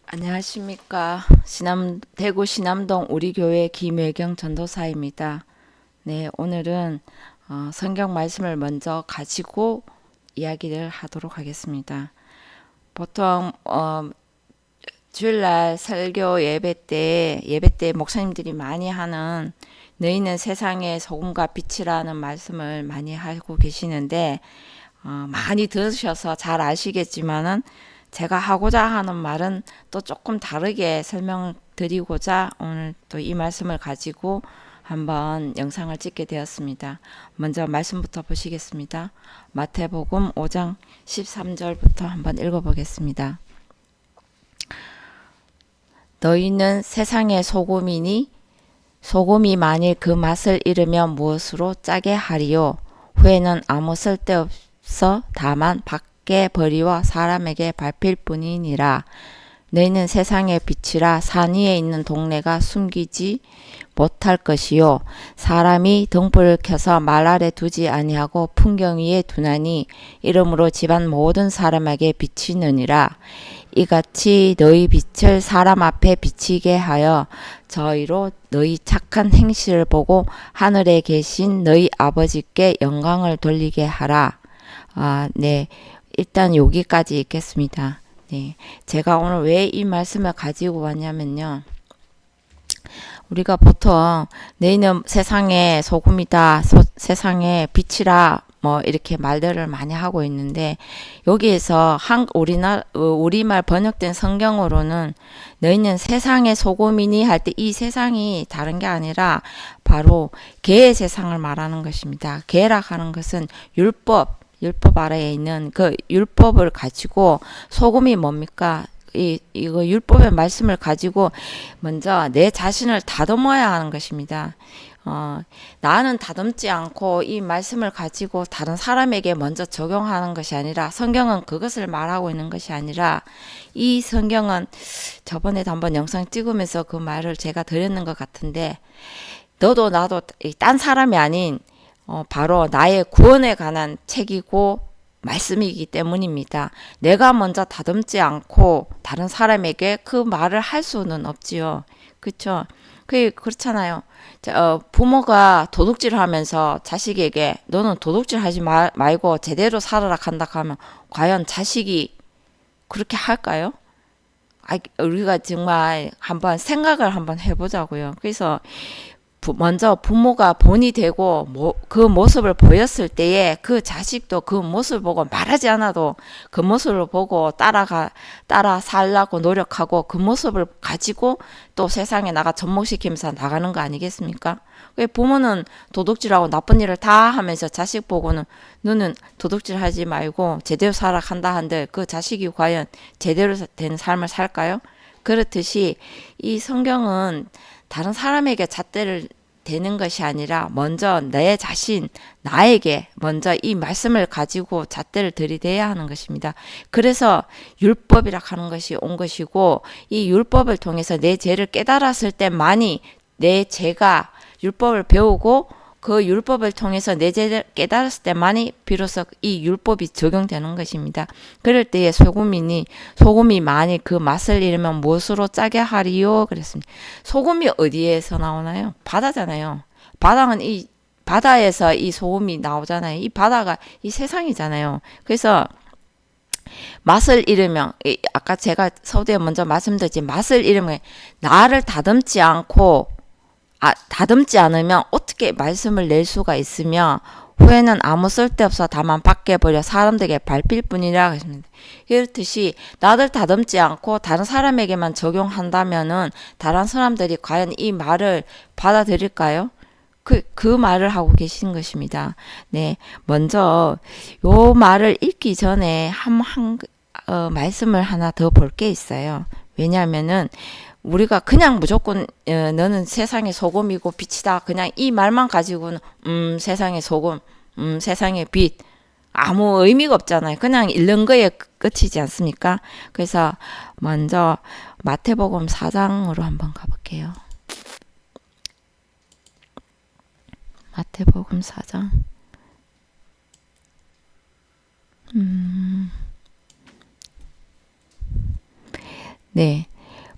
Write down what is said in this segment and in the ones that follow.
안녕하십니까. 대구 신암동 우리 교회 김혜경 전도사입니다. 네, 오늘은 성경 말씀을 먼저 가지고 이야기를 하도록 하겠습니다. 보통 주일날 설교 예배 때 목사님들이 많이 하는 너희는 세상의 소금과 빛이라는 말씀을 많이 하고 계시는데 많이 들으셔서 잘 아시겠지만은 제가 하고자 하는 말은 또 조금 다르게 설명을 드리고자 오늘 또 이 말씀을 가지고 한번 영상을 찍게 되었습니다. 먼저 말씀부터 보시겠습니다. 마태복음 5장 13절부터 한번 읽어보겠습니다. 너희는 세상의 소금이니 소금이 만일 그 맛을 잃으면 무엇으로 짜게 하리요? 후에는 아무 쓸데없어 다만 밖에 버리워 사람에게 밟힐 뿐이니라. 너희는 세상의 빛이라. 산 위에 있는 동네가 숨기지 못할 것이요 사람이 등불을 켜서 말 아래 두지 아니하고 풍경 위에 두나니 이러므로 집안 모든 사람에게 비치느니라. 이같이 너희 빛을 사람 앞에 비치게 하여 저희로 너희 착한 행실을 보고 하늘에 계신 너희 아버지께 영광을 돌리게 하라. 네. 일단 여기까지 읽겠습니다. 네. 제가 오늘 왜 이 말씀을 가지고 왔냐면요. 우리가 보통 너희는 세상의 소금이다, 세상의 빛이라 뭐 이렇게 말들을 많이 하고 있는데 여기에서 우리말 번역된 성경으로는 너희는 세상의 소금이니 할 때 이 세상이 다른 게 아니라 바로 개의 세상을 말하는 것입니다. 개라 하는 것은 율법 아래에 있는 그 율법을 가지고 소금이 뭡니까? 이거 율법의 말씀을 가지고 먼저 내 자신을 다듬어야 하는 것입니다. 나는 다듬지 않고 이 말씀을 가지고 다른 사람에게 먼저 적용하는 것이 아니라 성경은 그것을 말하고 있는 것이 아니라 이 성경은 저번에도 한번 영상 찍으면서 그 말을 제가 드렸는 것 같은데 너도 나도 딴 사람이 아닌 바로 나의 구원에 관한 책이고 말씀이기 때문입니다. 내가 먼저 다듬지 않고 다른 사람에게 그 말을 할 수는 없지요. 그렇죠? 그렇잖아요. 부모가 도둑질을 하면서 자식에게 너는 도둑질 하지 말고 제대로 살아라 한다 하면 과연 자식이 그렇게 할까요? 우리가 정말 한번 생각을 한번 해보자고요. 그래서 먼저 부모가 본이 되고 그 모습을 보였을 때에 그 자식도 그 모습을 보고 말하지 않아도 그 모습을 보고 따라 살라고 노력하고 그 모습을 가지고 또 세상에 나가 접목시키면서 나가는 거 아니겠습니까? 부모는 도둑질하고 나쁜 일을 다 하면서 자식 보고는 너는 도둑질 하지 말고 제대로 살아 한다 한들 그 자식이 과연 제대로 된 삶을 살까요? 그렇듯이 이 성경은 다른 사람에게 잣대를 대는 것이 아니라 먼저 내 자신, 나에게 먼저 이 말씀을 가지고 잣대를 들이대야 하는 것입니다. 그래서 율법이라 하는 것이 온 것이고 이 율법을 통해서 내 죄를 깨달았을 때만이 내 죄가 율법을 배우고 그 율법을 통해서 내 죄를 깨달았을 때만이 비로소 이 율법이 적용되는 것입니다. 그럴 때에 소금이 만일 그 맛을 잃으면 무엇으로 짜게 하리요? 그랬습니다. 소금이 어디에서 나오나요? 바다잖아요. 바다에서 이 소금이 나오잖아요. 이 바다가 이 세상이잖아요. 그래서 맛을 잃으면 아까 제가 서두에 먼저 말씀드렸지 맛을 잃으면 나를 다듬지 않으면 어떻게 말씀을 낼 수가 있으며 후에는 아무 쓸데없어 다만 밖에 버려 사람들에게 밟힐 뿐이라 하십니다. 이렇듯이 나를 다듬지 않고 다른 사람에게만 적용한다면은 다른 사람들이 과연 이 말을 받아들일까요? 그 말을 하고 계신 것입니다. 네, 먼저 요 말을 읽기 전에 말씀을 하나 더 볼 게 있어요. 왜냐하면은 우리가 그냥 무조건 너는 세상의 소금이고 빛이다. 그냥 이 말만 가지고는 세상의 소금, 세상의 빛 아무 의미가 없잖아요. 그냥 읽는 거에 끝이지 않습니까? 그래서 먼저 마태복음 4장으로 한번 가볼게요. 마태복음 4장. 네.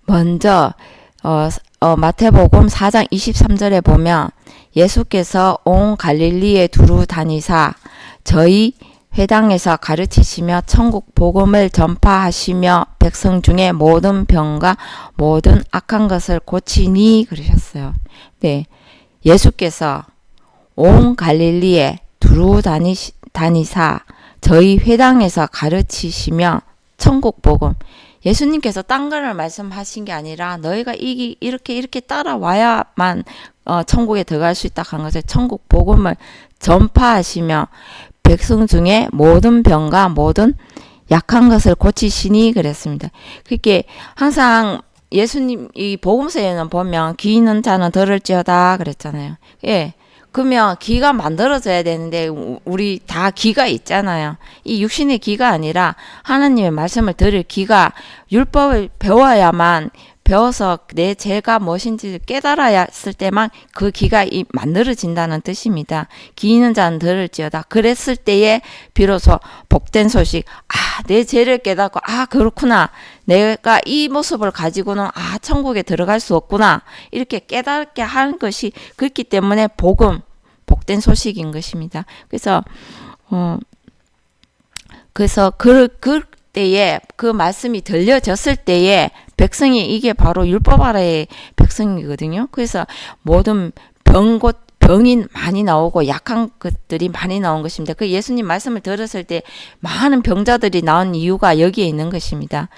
먼저 마태복음 4장 23절에 보면 예수께서 온 갈릴리에 두루 다니사 저희 회당에서 가르치시며 천국 복음을 전파하시며 백성 중에 모든 병과 모든 악한 것을 고치니 그러셨어요. 네, 예수께서 온 갈릴리에 두루 다니사 저희 회당에서 가르치시며 천국 복음, 예수님께서 딴 거를 말씀하신 게 아니라 너희가 이렇게 따라와야만 천국에 들어갈 수 있다 하는 것을 천국 복음을 전파하시며 백성 중에 모든 병과 모든 약한 것을 고치시니 그랬습니다. 그게 항상 예수님 이 복음서에는 보면 귀 있는 자는 들을지어다 그랬잖아요. 예. 그러면 귀가 만들어져야 되는데 우리 다 귀가 있잖아요. 이 육신의 귀가 아니라 하나님의 말씀을 들을 귀가 율법을 배워야만 배워서 내 죄가 무엇인지 깨달았을 때만 그 귀가 만들어진다는 뜻입니다. 귀 있는 자는 들을지어다. 그랬을 때에 비로소 복된 소식, 내 죄를 깨닫고 그렇구나. 내가 이 모습을 가지고는 천국에 들어갈 수 없구나. 이렇게 깨닫게 하는 것이 그렇기 때문에 복된 소식인 것입니다. 그래서 그 때에 그 말씀이 들려졌을 때에 백성이 이게 바로 율법 아래의 백성이거든요. 그래서 모든 병이 많이 나오고 약한 것들이 많이 나온 것입니다. 그 예수님 말씀을 들었을 때 많은 병자들이 나온 이유가 여기에 있는 것입니다.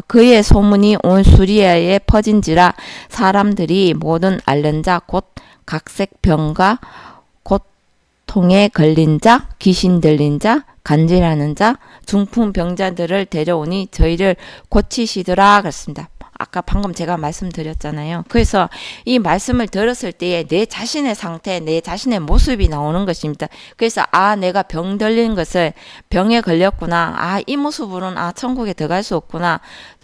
그의 소문이 온 수리아에 퍼진지라 사람들이 모든 앓는 자 곧 각색 병과 고통에 걸린 자, 귀신 들린 자, 간질하는 자, 중풍 병자들을 데려오니 저희를 고치시더라 그랬습니다. 아까 방금 제가 말씀드렸잖아요. 그래서 이 말씀을 들었을 때에 내 자신의 상태, 내 자신의 모습이 나오는 것입니다. 그래서 내가 병 들린 것을 병에 걸렸구나. 이 모습으로는 천국에 들어갈 수 없구나.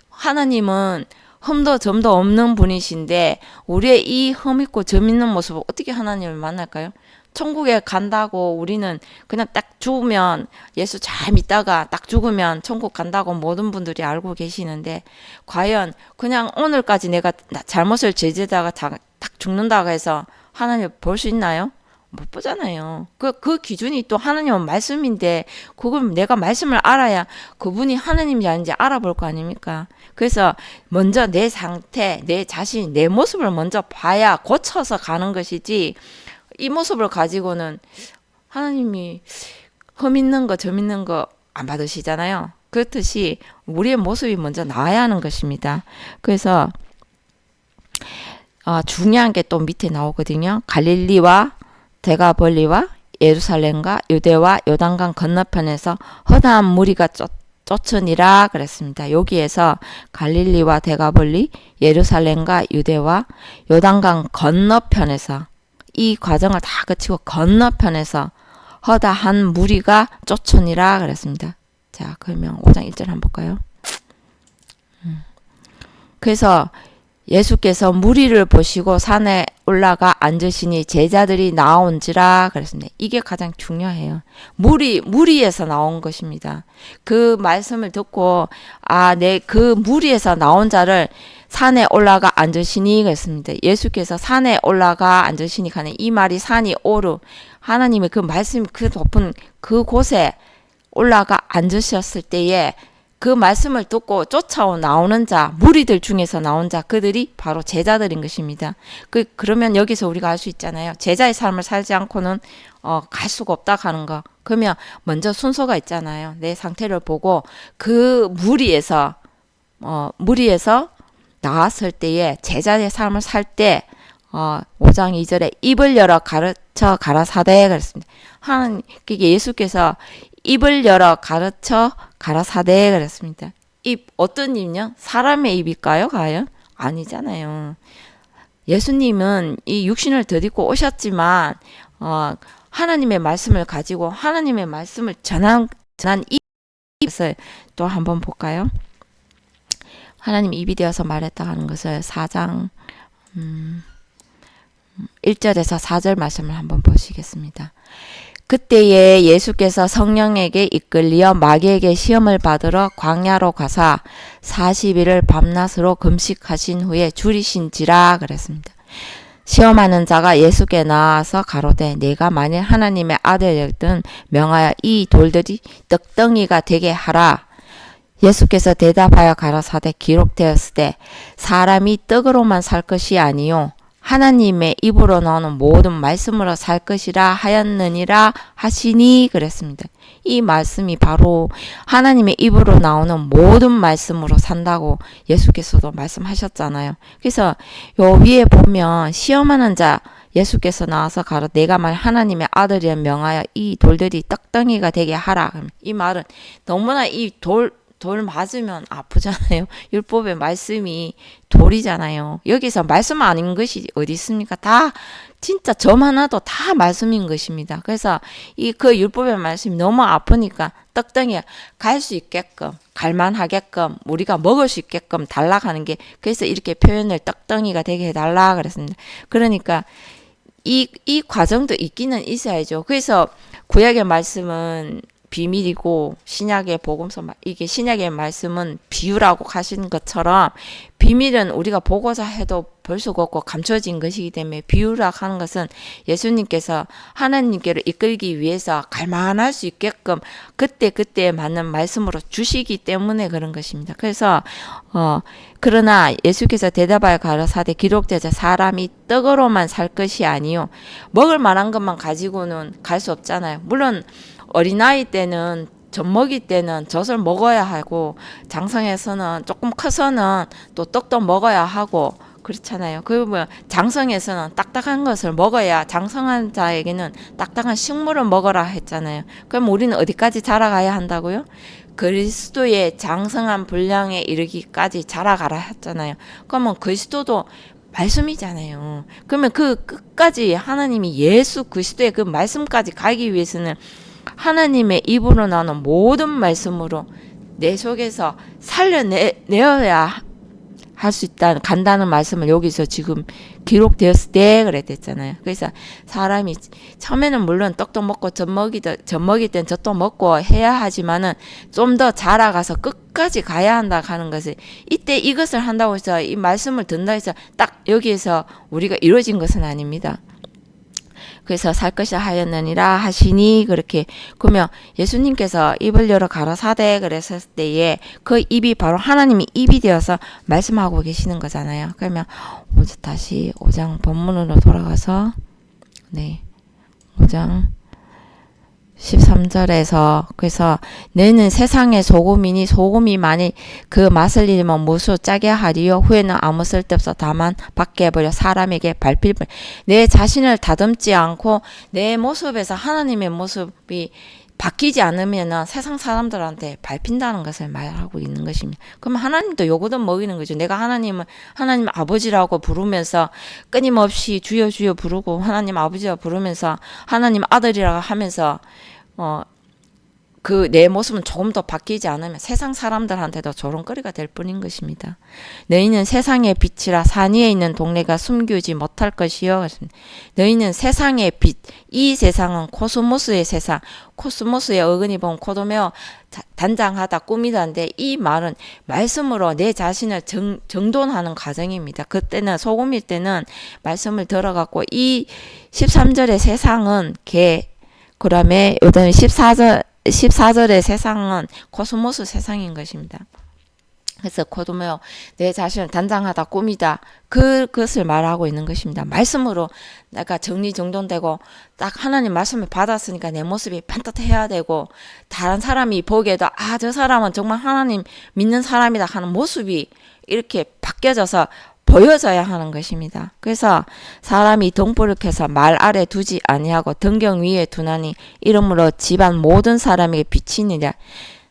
하나님은 흠도 점도 없는 분이신데 우리의 이 흠 있고 점 있는 모습을 어떻게 하나님을 만날까요? 천국에 간다고 우리는 그냥 딱 죽으면 예수 잘 믿다가 딱 죽으면 천국 간다고 모든 분들이 알고 계시는데 과연 그냥 오늘까지 내가 잘못을 저지르다가 딱 죽는다고 해서 하나님 볼 수 있나요? 못 보잖아요. 그 기준이 또 하나님은 말씀인데 그걸 내가 말씀을 알아야 그분이 하나님인지 아닌지 알아볼 거 아닙니까? 그래서 먼저 내 상태, 내 자신, 내 모습을 먼저 봐야 고쳐서 가는 것이지 이 모습을 가지고는 하나님이 흠 있는 거, 점 있는 거 안 받으시잖아요. 그렇듯이 우리의 모습이 먼저 나와야 하는 것입니다. 그래서 중요한 게 또 밑에 나오거든요. 갈릴리와 데가벌리와 예루살렘과 유대와 요단강 건너편에서 허다한 무리가 쫓으니라 그랬습니다. 여기에서 갈릴리와 데가벌리, 예루살렘과 유대와 요단강 건너편에서 이 과정을 다 거치고 건너편에서 허다한 무리가 쫓으니라 그랬습니다. 자, 그러면 5장 1절 한번 볼까요? 그래서 예수께서 무리를 보시고 산에 올라가 앉으시니 제자들이 나온지라 그랬습니다. 이게 가장 중요해요. 무리에서 나온 것입니다. 그 말씀을 듣고 그 무리에서 나온 자를 산에 올라가 앉으시니 그랬습니다. 예수께서 산에 올라가 앉으시니 가는 이 말이 산이 오르 하나님의 그 말씀 그 높은 그곳에 올라가 앉으셨을 때에 그 말씀을 듣고 나오는 자, 무리들 중에서 나온 자, 그들이 바로 제자들인 것입니다. 그러면 여기서 우리가 알 수 있잖아요. 제자의 삶을 살지 않고는 갈 수가 없다 하는 거. 그러면 먼저 순서가 있잖아요. 내 상태를 보고 그 무리에서 나왔을 때에 제자의 삶을 살 때 5장 2절에 입을 열어 가르쳐 가라사대 그랬습니다. 예수께서 입을 열어 가르쳐 가라사대 그랬습니다. 입 어떤 입요? 사람의 입일까요? 과연? 아니잖아요. 예수님은 이 육신을 덧입고 오셨지만 하나님의 말씀을 가지고 하나님의 말씀을 전한 입에서 또 한번 볼까요? 하나님 입이 되어서 말했다 하는 것을 4장 1절에서 4절 말씀을 한번 보시겠습니다. 그때에 예수께서 성령에게 이끌리어 마귀에게 시험을 받으러 광야로 가사 40일을 밤낮으로 금식하신 후에 줄이신지라 그랬습니다. 시험하는 자가 예수께 나와서 가로되 내가 만일 하나님의 아들이든 명하여 이 돌들이 떡덩이가 되게 하라. 예수께서 대답하여 가라사대 기록되었으되 사람이 떡으로만 살 것이 아니요 하나님의 입으로 나오는 모든 말씀으로 살 것이라 하였느니라 하시니 그랬습니다. 이 말씀이 바로 하나님의 입으로 나오는 모든 말씀으로 산다고 예수께서도 말씀하셨잖아요. 그래서 요 위에 보면 시험하는 자 예수께서 나와서 가로 내가 말 하나님의 아들이라 명하여 이 돌들이 떡덩이가 되게 하라. 이 말은 너무나 이 돌 맞으면 아프잖아요. 율법의 말씀이 돌이잖아요. 여기서 말씀 아닌 것이 어디 있습니까? 다 진짜 점 하나도 다 말씀인 것입니다. 그래서 그 율법의 말씀이 너무 아프니까 떡덩이 갈 수 있게끔 갈만하게끔 우리가 먹을 수 있게끔 달라고 하는 게 그래서 이렇게 표현을 떡덩이가 되게 해달라 그랬습니다. 그러니까 이 과정도 있기는 있어야죠. 그래서 구약의 말씀은 비밀이고 신약의 복음서 이게 신약의 말씀은 비유라고 하신 것처럼 비밀은 우리가 보고자 해도 볼 수가 없고 감춰진 것이기 때문에 비유라고 하는 것은 예수님께서 하나님께로 이끌기 위해서 갈만할 수 있게끔 그때 맞는 말씀으로 주시기 때문에 그런 것입니다. 그래서 그러나 예수께서 대답하여 가라사대 기록되자 사람이 떡으로만 살 것이 아니요 먹을 만한 것만 가지고는 갈 수 없잖아요. 물론 어린아이 때는 젖 먹일 때는 젖을 먹어야 하고 장성에서는 조금 커서는 또 떡도 먹어야 하고 그렇잖아요. 그러면 장성에서는 딱딱한 것을 먹어야 장성한 자에게는 딱딱한 식물을 먹어라 했잖아요. 그럼 우리는 어디까지 자라가야 한다고요? 그리스도의 장성한 분량에 이르기까지 자라가라 했잖아요. 그러면 그리스도도 말씀이잖아요. 그러면 그 끝까지 하나님이 예수 그리스도의 그 말씀까지 가기 위해서는 하나님의 입으로 나오는 모든 말씀으로 내 속에서 살려내어야 할 수 있다 간다는 말씀을 여기서 지금 기록되었을 때 그랬댔잖아요. 그래서 사람이 처음에는 물론 떡도 먹고 젖 먹일 땐 젖도 먹고 해야 하지만은 좀 더 자라가서 끝까지 가야 한다 하는 것을 이때 이것을 한다고 해서 이 말씀을 듣는다 해서 딱 여기에서 우리가 이루어진 것은 아닙니다. 그래서 살 것이 하였느니라 하시니 그렇게 그러면 예수님께서 입을 열어 가라사대 그랬을 때에 그 입이 바로 하나님이 입이 되어서 말씀하고 계시는 거잖아요. 그러면 다시 5장 본문으로 돌아가서 5장 13절에서 그래서 너는 세상의 소금이니 소금이 만일 그 맛을 잃으면 무수 짜게 하리요 후에는 아무 쓸데없어 다만 밖에 해버려 사람에게 밟힐 내 자신을 다듬지 않고 내 모습에서 하나님의 모습이 바뀌지 않으면 세상 사람들한테 밟힌다는 것을 말하고 있는 것입니다. 그럼 하나님도 요거도 먹이는 거죠. 내가 하나님 아버지라고 부르면서 끊임없이 주여 주여 부르고 하나님 아버지라고 부르면서 하나님 아들이라고 하면서 그 내 모습은 조금 더 바뀌지 않으면 세상 사람들한테도 조롱거리가 될 뿐인 것입니다. 너희는 세상의 빛이라 산 위에 있는 동네가 숨기지 못할 것이요. 너희는 세상의 빛, 이 세상은 코스모스의 세상, 코스모스의 어근이 보면 코도메어 단장하다 꾸미다인데 이 말은 말씀으로 내 자신을 정돈하는 과정입니다. 그때는 소금일 때는 말씀을 들어갖고 이 13절의 세상은 그 다음에 요즘 14절의 세상은 코스모스 세상인 것입니다. 그래서 코도메어 내 자신을 단장하다 꾸미다 그것을 말하고 있는 것입니다. 말씀으로 내가 정리정돈되고 딱 하나님 말씀을 받았으니까 내 모습이 반듯해야 되고 다른 사람이 보기에도 저 사람은 정말 하나님 믿는 사람이다 하는 모습이 이렇게 바뀌어져서 보여져야 하는 것입니다. 그래서 사람이 등불을 켜서 말 아래 두지 아니하고 등경 위에 두나니 이러므로 집안 모든 사람에게 비치느니라.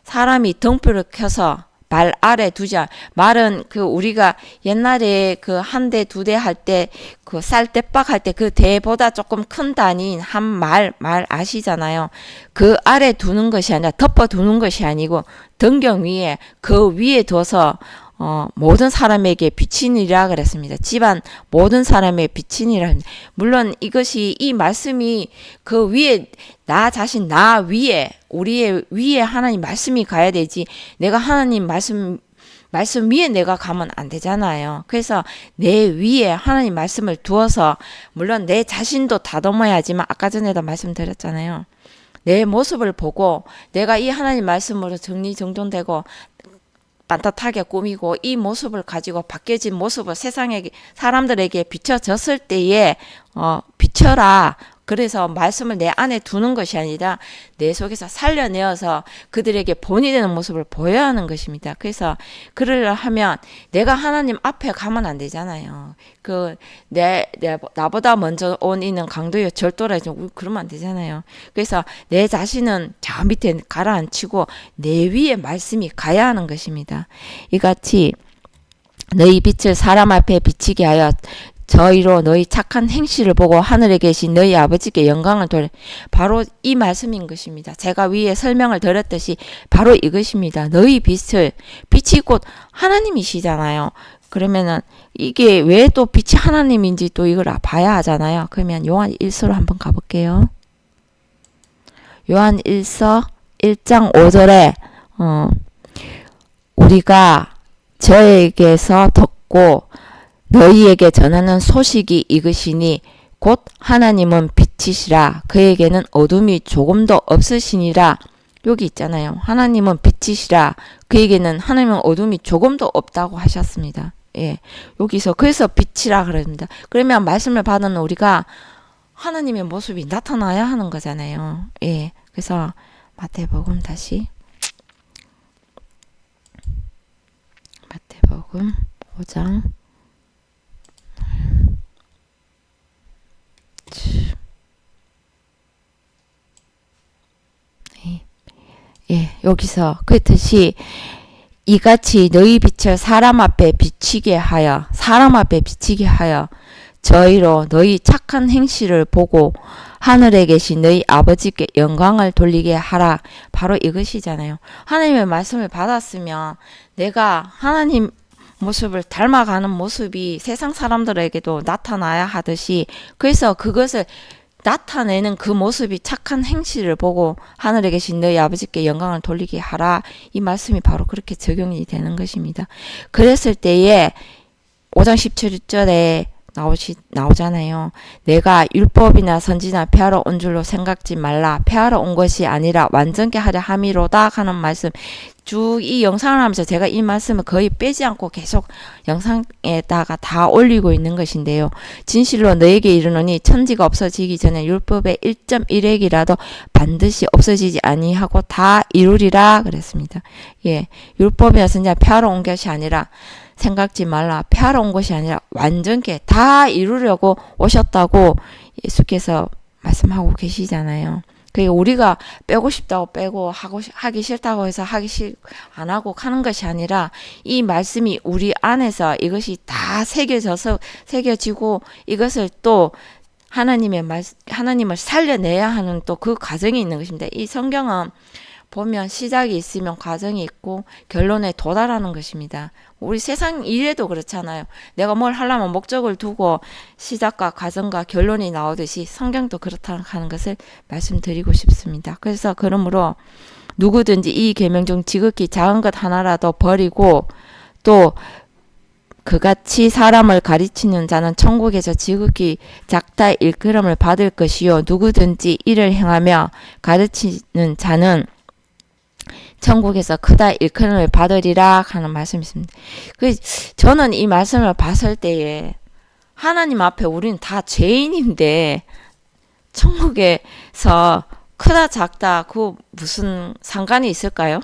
사람이 등불을 켜서 말 아래 두자. 말은 우리가 옛날에 한 대, 두 대 할 때 쌀 대박 할 때 그 대보다 조금 큰 단위인 한 말 아시잖아요. 그 아래 두는 것이 아니라 덮어 두는 것이 아니고 등경 위에 그 위에 둬서 모든 사람에게 빛이니라 그랬습니다. 집안 모든 사람의 빛이니라. 물론 이것이 이 말씀이 그 위에 나 자신 나 위에 우리의 위에 하나님 말씀이 가야 되지. 내가 하나님 말씀 위에 내가 가면 안 되잖아요. 그래서 내 위에 하나님 말씀을 두어서 물론 내 자신도 다듬어야 하지만 아까 전에도 말씀드렸잖아요. 내 모습을 보고 내가 이 하나님 말씀으로 정리정돈되고 반듯하게 꾸미고 이 모습을 가지고 바뀌어진 모습을 세상에 사람들에게 비춰졌을 때에 비춰라. 그래서 말씀을 내 안에 두는 것이 아니라 내 속에서 살려내어서 그들에게 본이 되는 모습을 보여야 하는 것입니다. 그래서 그러려 하면 내가 하나님 앞에 가면 안 되잖아요. 나보다 먼저 온 이는 강도여 절도라 그러면 안 되잖아요. 그래서 내 자신은 저 밑에 가라앉히고 내 위에 말씀이 가야 하는 것입니다. 이같이 너희 빛을 사람 앞에 비치게 하여 저희로 너희 착한 행실을 보고 하늘에 계신 너희 아버지께 영광을 돌려. 바로 이 말씀인 것입니다. 제가 위에 설명을 드렸듯이 바로 이것입니다. 너희 빛이 곧 하나님이시잖아요. 그러면은 이게 왜 또 빛이 하나님인지 또 이걸 봐야 하잖아요. 그러면 요한 1서로 한번 가볼게요. 요한 1서 1장 5절에 우리가 저에게서 듣고 너희에게 전하는 소식이 이것이니 곧 하나님은 빛이시라 그에게는 어둠이 조금도 없으시니라. 여기 있잖아요. 하나님은 빛이시라 그에게는 하나님은 어둠이 조금도 없다고 하셨습니다. 예, 여기서 그래서 빛이라 그럽니다. 그러면 말씀을 받은 우리가 하나님의 모습이 나타나야 하는 거잖아요. 예, 그래서 마태복음 다시 마태복음 5장 여기서 그랬듯이 이같이 너희 빛을 사람 앞에 비치게 하여 저희로 너희 착한 행실을 보고 하늘에 계신 너희 아버지께 영광을 돌리게 하라. 바로 이것이잖아요. 하나님의 말씀을 받았으면 내가 하나님 모습을 닮아가는 모습이 세상 사람들에게도 나타나야 하듯이 그래서 그것을 나타내는 그 모습이 착한 행실을 보고 하늘에 계신 너희 아버지께 영광을 돌리게 하라. 이 말씀이 바로 그렇게 적용이 되는 것입니다. 그랬을 때에 5장 17절에 나오잖아요. 내가 율법이나 선지나 폐하러 온 줄로 생각지 말라. 폐하러 온 것이 아니라 완전케 하려 함이로다 하는 말씀. 쭉 이 영상을 하면서 제가 이 말씀을 거의 빼지 않고 계속 영상에다가 다 올리고 있는 것인데요. 진실로 너에게 이르노니 천지가 없어지기 전에 율법의 1.1핵이라도 반드시 없어지지 아니하고 다 이루리라 그랬습니다. 예, 율법이나 선지나 폐하러 온 것이 아니라 생각지 말라. 폐하러 온 것이 아니라 완전케 다 이루려고 오셨다고 예수께서 말씀하고 계시잖아요. 그게 우리가 빼고 싶다고 빼고 하기 싫다고 해서 안 하고 하는 것이 아니라 이 말씀이 우리 안에서 이것이 다 새겨지고 이것을 또 하나님을 살려내야 하는 또 그 과정이 있는 것입니다. 이 성경은 보면 시작이 있으면 과정이 있고 결론에 도달하는 것입니다. 우리 세상 일에도 그렇잖아요. 내가 뭘 하려면 목적을 두고 시작과 과정과 결론이 나오듯이 성경도 그렇다는 것을 말씀드리고 싶습니다. 그래서 그러므로 누구든지 이 계명 중 지극히 작은 것 하나라도 버리고 또 그같이 사람을 가르치는 자는 천국에서 지극히 작다 일컬음을 받을 것이요 누구든지 이를 행하며 가르치는 자는 천국에서 크다 일컬음을 받으리라 하는 말씀이 있습니다. 저는 이 말씀을 봤을 때에 하나님 앞에 우리는 다 죄인인데 천국에서 크다 작다 그 무슨 상관이 있을까요?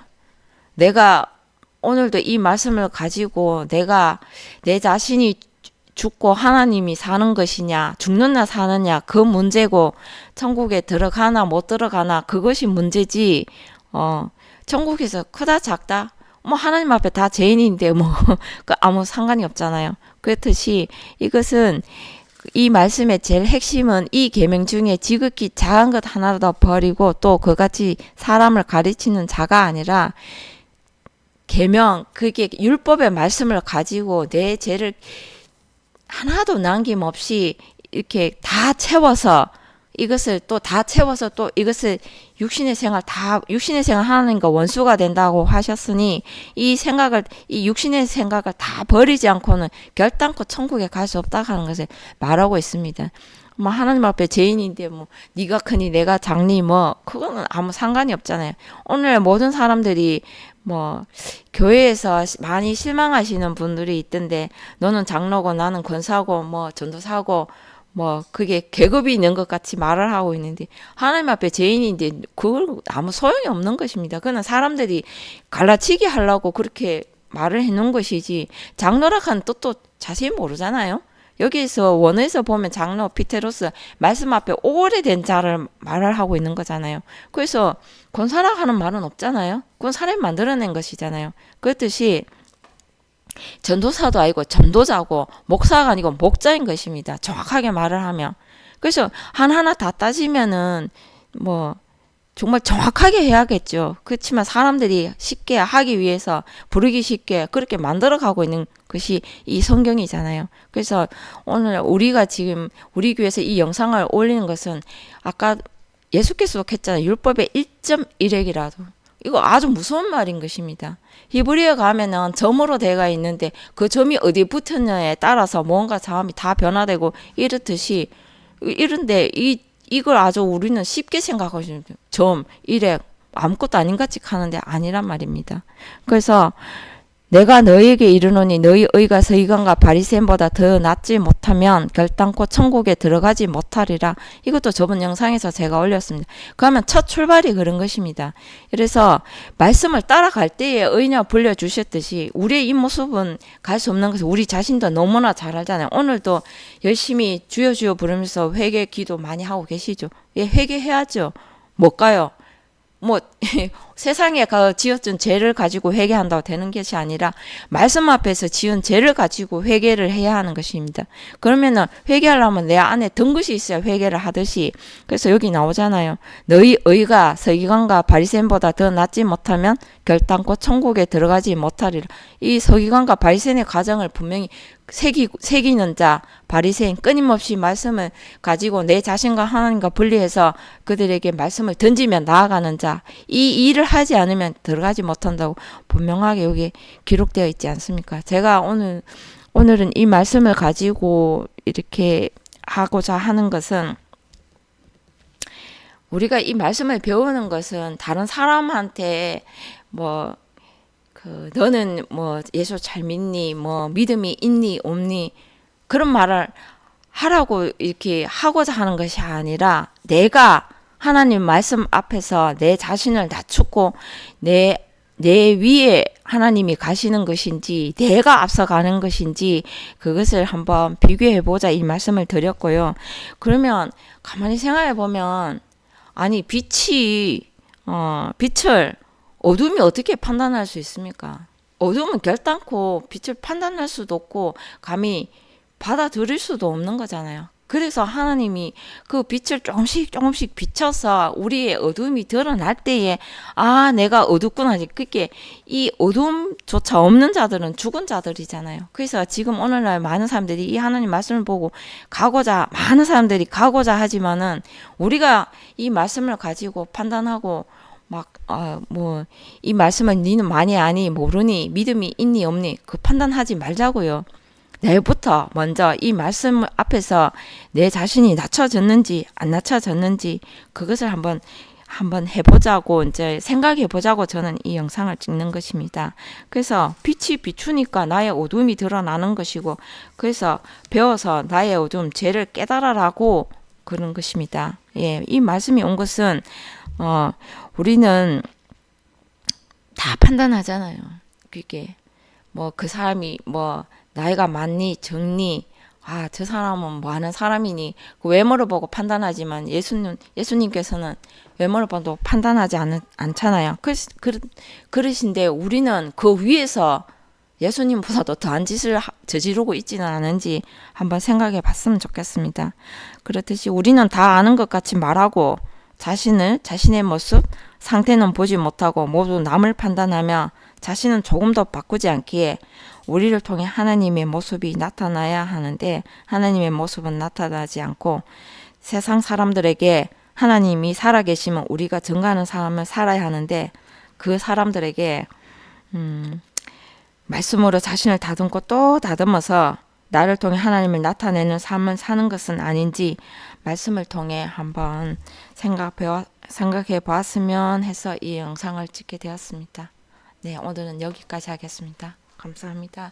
내가 오늘도 이 말씀을 가지고 내가 내 자신이 죽고 하나님이 사는 것이냐 죽느냐 사느냐 그 문제고 천국에 들어가나 못 들어가나 그것이 문제지 천국에서 크다 작다 뭐 하나님 앞에 다 죄인인데 뭐 아무 상관이 없잖아요. 그렇듯이 이것은 이 말씀의 제일 핵심은 이 계명 중에 지극히 작은 것 하나도 버리고 또 그같이 사람을 가르치는 자가 아니라 계명, 그게 율법의 말씀을 가지고 내 죄를 하나도 남김없이 이렇게 다 채워서 이것을 또 다 채워서 또 이것을 육신의 생활 하나님과 원수가 된다고 하셨으니 이 육신의 생각을 다 버리지 않고는 결단코 천국에 갈 수 없다 하는 것을 말하고 있습니다. 뭐 하나님 앞에 죄인인데 뭐 네가 크니 내가 작니 뭐 그거는 아무 상관이 없잖아요. 오늘 모든 사람들이 뭐 교회에서 많이 실망하시는 분들이 있던데 너는 장로고 나는 권사고 뭐 전도사고 뭐 그게 계급이 있는 것 같이 말을 하고 있는데 하나님 앞에 죄인인데 그걸 아무 소용이 없는 것입니다. 그는 사람들이 갈라치기 하려고 그렇게 말을 해놓은 것이지 장로라 하는 뜻도 자세히 모르잖아요. 여기서 원어에서 보면 장로 피테로스 말씀 앞에 오래된 자를 말을 하고 있는 거잖아요. 그래서 권사라 하는 말은 없잖아요. 그건 사람이 만들어낸 것이잖아요. 그렇듯이 전도사도 아니고 전도자고 목사가 아니고 목자인 것입니다. 정확하게 말을 하면. 그래서 하나하나 다 따지면은 뭐 정말 정확하게 해야겠죠. 그렇지만 사람들이 쉽게 하기 위해서 부르기 쉽게 그렇게 만들어 가고 있는 것이 이 성경이잖아요. 그래서 오늘 우리가 지금 우리 교회에서 이 영상을 올리는 것은 아까 예수께서 했잖아요. 율법의 1.1핵이라도. 이거 아주 무서운 말인 것입니다. 히브리어 가면은 점으로 되어 있는데 그 점이 어디에 붙었냐에 따라서 뭔가 자음이 다 변화되고 이렇듯이 이런데 이걸 아주 우리는 쉽게 생각하고 있습니다. 점, 일액 아무것도 아닌 같이 하는데 아니란 말입니다. 그래서 내가 너희에게 이르노니 너희 의가 서기관과 바리새인보다 더 낫지 못하면 결단코 천국에 들어가지 못하리라. 이것도 저번 영상에서 제가 올렸습니다. 그러면 첫 출발이 그런 것입니다. 그래서 말씀을 따라갈 때에 의냐 불려주셨듯이 우리의 이 모습은 갈 수 없는 것을 우리 자신도 너무나 잘 알잖아요. 오늘도 열심히 주여 주여 부르면서 회개 기도 많이 하고 계시죠. 예, 회개해야죠. 못 가요. 뭐 세상에 지었던 죄를 가지고 회개한다고 되는 것이 아니라 말씀 앞에서 지은 죄를 가지고 회개를 해야 하는 것입니다. 그러면은 회개하려면 내 안에 든 것이 있어야 회개를 하듯이 그래서 여기 나오잖아요. 너희 의가 서기관과 바리새인보다 더 낫지 못하면 결단코 천국에 들어가지 못하리라. 이 서기관과 바리새인의 가정을 분명히 새기는 자 바리새인 끊임없이 말씀을 가지고 내 자신과 하나님과 분리해서 그들에게 말씀을 던지며 나아가는 자 이 일을 하지 않으면 들어가지 못한다고 분명하게 여기 기록되어 있지 않습니까? 제가 오늘은 이 말씀을 가지고 이렇게 하고자 하는 것은 우리가 이 말씀을 배우는 것은 다른 사람한테 뭐 너는 뭐 예수 잘 믿니? 뭐 믿음이 있니? 없니? 그런 말을 하라고 이렇게 하고자 하는 것이 아니라 내가 하나님 말씀 앞에서 내 자신을 낮추고 내 위에 하나님이 가시는 것인지 내가 앞서가는 것인지 그것을 한번 비교해보자 이 말씀을 드렸고요. 그러면 가만히 생각해 보면 아니 빛을 어둠이 어떻게 판단할 수 있습니까? 어둠은 결단코 빛을 판단할 수도 없고 감히 받아들일 수도 없는 거잖아요. 그래서 하나님이 그 빛을 조금씩 비춰서 우리의 어둠이 드러날 때에 아 내가 어둡구나. 그게 이 어둠조차 없는 자들은 죽은 자들이잖아요. 그래서 지금 오늘날 많은 사람들이 이 하나님 말씀을 보고 많은 사람들이 가고자 하지만은 우리가 이 말씀을 가지고 판단하고 이 말씀은 니는 많이 아니 모르니 믿음이 있니 없니 그 판단하지 말자고요. 내일부터 먼저 이 말씀 앞에서 내 자신이 낮춰졌는지 안 낮춰졌는지 그것을 한번 해보자고 이제 생각해보자고 저는 이 영상을 찍는 것입니다. 그래서 빛이 비추니까 나의 어둠이 드러나는 것이고 그래서 배워서 나의 어둠 죄를 깨달아라고 그런 것입니다. 예, 이 말씀이 온 것은 우리는 다 판단하잖아요. 그게 뭐 그 사람이 뭐 나이가 많니 적니 저 사람은 뭐 하는 사람이니 그 외모를 보고 판단하지만 예수님께서는 외모를 보고 판단하지 않잖아요. 그러신데 우리는 그 위에서 예수님보다도 더한 짓을 저지르고 있지는 않은지 한번 생각해 봤으면 좋겠습니다. 그렇듯이 우리는 다 아는 것 같이 말하고 자신의 모습, 상태는 보지 못하고 모두 남을 판단하며 자신은 조금도 바꾸지 않기에 우리를 통해 하나님의 모습이 나타나야 하는데 하나님의 모습은 나타나지 않고 세상 사람들에게 하나님이 살아계시면 우리가 증거하는 삶을 살아야 하는데 그 사람들에게 말씀으로 자신을 다듬고 또 다듬어서 나를 통해 하나님을 나타내는 삶을 사는 것은 아닌지 말씀을 통해 한번 생각해 보았으면 해서 이 영상을 찍게 되었습니다. 네, 오늘은 여기까지 하겠습니다. 감사합니다.